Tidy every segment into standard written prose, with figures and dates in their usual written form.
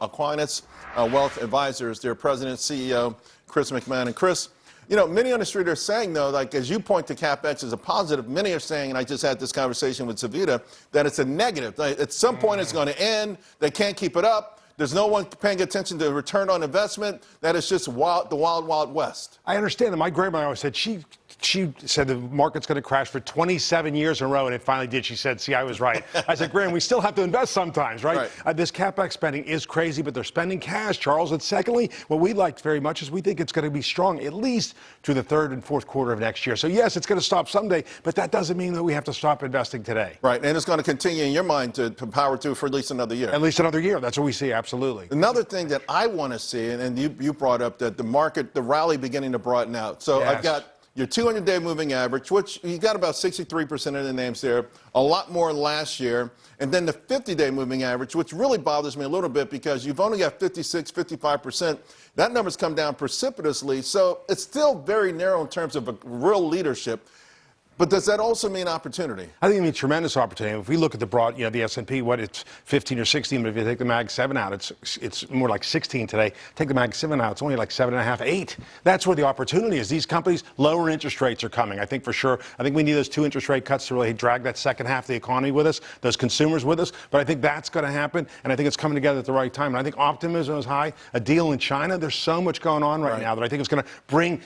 Aquinas Wealth Advisors, their president, CEO, Chris McMahon. And Chris, you know, many on the street are saying, though, like as you point to CapEx as a positive, many are saying, and I just had this conversation with Savita, that it's a negative. At some point it's going to end. They can't keep it up. There's no one paying attention to return on investment. That is just the wild, wild west. I understand that. My grandmother always said she said the market's going to crash for 27 years in a row, and it finally did. She said, see, I was right. I said, Gran, we still have to invest sometimes, right? This CapEx spending is crazy, but they're spending cash, Charles. And secondly, what we like very much is we think it's going to be strong at least through the third and fourth quarter of next year. So, yes, it's going to stop someday, but that doesn't mean that we have to stop investing today. Right, and it's going to continue in your mind to power through for at least another year. At least another year. That's what we see, absolutely. Another thing that I want to see, and you brought up that the market, the rally beginning to broaden out. So I've got your 200-day moving average, which you got about 63% of the names there, a lot more last year. And then the 50-day moving average, which really bothers me a little bit because you've only got 56, 55%. That number's come down precipitously. So it's still very narrow in terms of a real leadership. But does that also mean opportunity? I think it means tremendous opportunity. If we look at the broad, the S&P, it's 15 or 16, but if you take the Mag 7 out, it's more like 16 today. Take the Mag 7 out, it's only like 7.5, 8. That's where the opportunity is. These companies, lower interest rates are coming, I think for sure. I think we need those 2 interest rate cuts to really drag that second half of the economy with us, those consumers with us. But I think that's going to happen, and I think it's coming together at the right time. And I think optimism is high. A deal in China, there's so much going on right now that I think it's going to bring...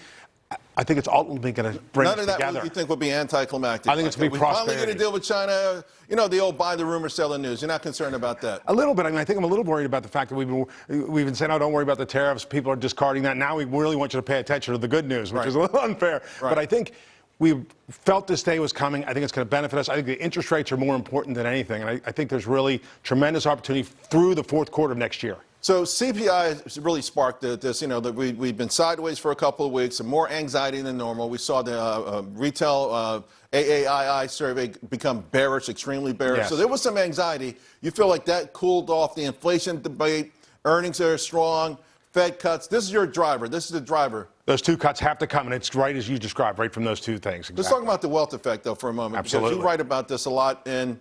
I think it's ultimately going to bring us together. None of that you think would be anticlimactic. I think it's going to be prosperity. We finally get a deal with China. You know, the old buy the rumor, sell the news. You're not concerned about that? A little bit. I mean, I think I'm a little worried about the fact that we've been saying, oh, don't worry about the tariffs. People are discarding that. Now we really want you to pay attention to the good news, which is a little unfair. But I think we felt this day was coming. I think it's going to benefit us. I think the interest rates are more important than anything. And I think there's really tremendous opportunity through the fourth quarter of next year. So CPI has really sparked this, you know, that we've been sideways for a couple of weeks and more anxiety than normal. We saw the retail AAII survey become bearish, extremely bearish. So there was some anxiety. You feel like that cooled off the inflation debate, earnings are strong, Fed cuts. This is your driver. This is the driver. Those 2 cuts have to come, and it's right as you described, right from those 2 things. Exactly. Let's talk about the wealth effect, though, for a moment. Absolutely. Because you write about this a lot. And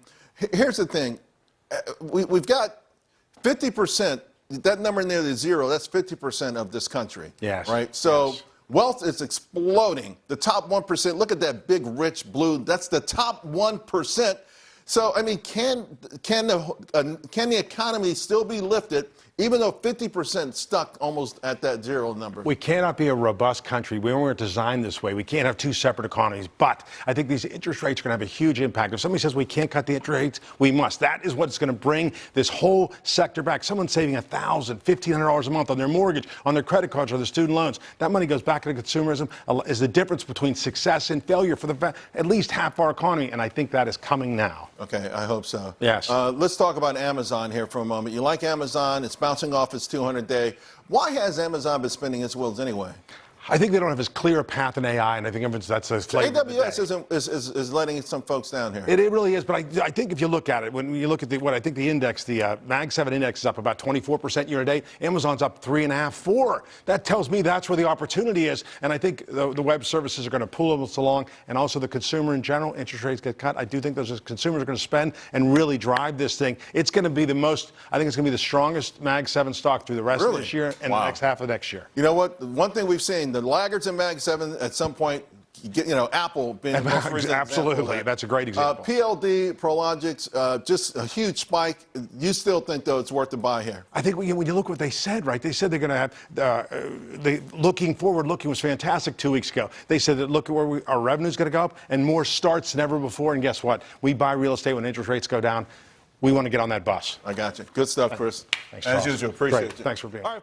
here's the thing. We've got 50%. That number near the zero, that's 50% of this country. Yes. Right? So wealth is exploding. The top 1%, look at that big, rich blue. That's the top 1%. So, I mean, can the economy still be lifted even though 50% stuck almost at that zero number? We cannot be a robust country. We weren't designed this way. We can't have 2 separate economies. But I think these interest rates are going to have a huge impact. If somebody says we can't cut the interest rates, we must. That is what's going to bring this whole sector back. Someone saving $1,000, $1,500 a month on their mortgage, on their credit cards, or their student loans. That money goes back into consumerism. Is the difference between success and failure for at least half our economy. And I think that is coming now. Okay, I hope so. Yes. Let's talk about Amazon here for a moment. You like Amazon. It's bouncing off its 200-day. Why has Amazon been spinning its wheels anyway? I think they don't have as clear a path in AI, and I think that's a flavor. AWS is letting some folks down here. It really is, but I think if you look at it, when you look at what I think the index, the Mag 7 index is up about 24% year to date. Amazon's up 3.5%, 4%. That tells me that's where the opportunity is, and I think the web services are going to pull us along, and also the consumer in general. Interest rates get cut. I do think those consumers are going to spend and really drive this thing. It's going to be I think it's going to be the strongest Mag 7 stock through the rest of this year and the next half of next year. You know what? One thing we've seen, the laggards in Mag 7 at some point, Apple being the most recent Absolutely. example. That's a great example. PLD, Prologix, just a huge spike. You still think, though, it's worth the buy here? I think when you look what they said, right? They said they're going to have, looking was fantastic 2 weeks ago. They said that look at where our revenue is going to go up and more starts than ever before. And guess what? We buy real estate when interest rates go down. We want to get on that bus. I got you. Good stuff, Chris. Thanks, Charles. As usual, appreciate it. Thanks for being here.